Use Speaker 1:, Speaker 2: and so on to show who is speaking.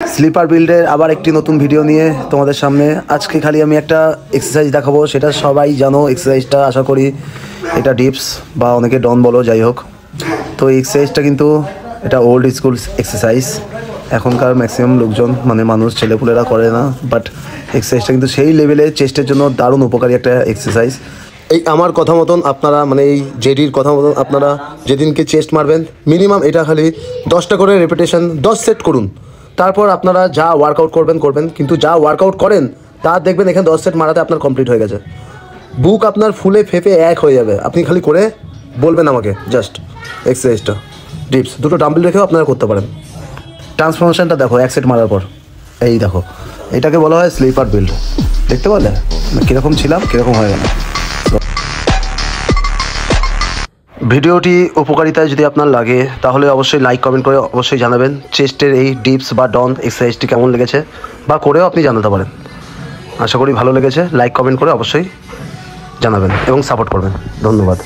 Speaker 1: Sleeper বিল্ডের আবার একটি নতুন ভিডিও নিয়ে তোমাদের সামনে। আজকে খালি আমি একটা এক্সারসাইজ দেখাবো, সেটা সবাই জানো এক্সারসাইজটা, আশা করি এটা ডিপস বা অনেকে ডন বলো, যাই হোক। তো এই এক্সারসাইজটা কিন্তু এটা ওল্ড স্কুল এক্সারসাইজ, এখনকার ম্যাক্সিমাম লোকজন মানে মানুষ ছেলেপুলেরা করে না, বাট এক্সারসাইজটা কিন্তু সেই লেভেলে চেস্টের জন্য দারুণ উপকারী একটা এক্সারসাইজ। এই আমার কথা মতন আপনারা মানে এই জেডির কথা মতন আপনারা যেদিনকে চেস্ট মারবেন মিনিমাম এটা খালি 10টা করে রেপিটেশন 10 সেট করুন। তারপর আপনারা যা ওয়ার্কআউট করবেন, কিন্তু যা ওয়ার্কআউট করেন তা দেখবেন এখানে 10 সেট মারাতে আপনার কমপ্লিট হয়ে গেছে। বুক আপনার ফুলে ফেপে এক হয়ে যাবে। আপনি খালি করে বলবেন আমাকে জাস্ট এক্সারসাইজটা ডিপস, দুটো ডাম্বেল রেখেও আপনারা করতে পারেন। ট্রান্সফরমেশনটা দেখো, এক সেট মারার পর এই দেখো, এটাকে বলা হয় স্লিপার বিল্ড। দেখতে পারলে কীরকম ছিলাম, কীরকম হয়ে গেল। ভিডিওটি উপকারিতায় যদি আপনার লাগে তাহলে অবশ্যই লাইক কমেন্ট করে অবশ্যই জানাবেন চেস্টের এই ডিপস বা ডন এক্সারসাইজটি কেমন লেগেছে, বা করেও আপনি জানাতে পারেন। আশা করি ভালো লেগেছে। লাইক কমেন্ট করে অবশ্যই জানাবেন এবং সাপোর্ট করবেন। ধন্যবাদ।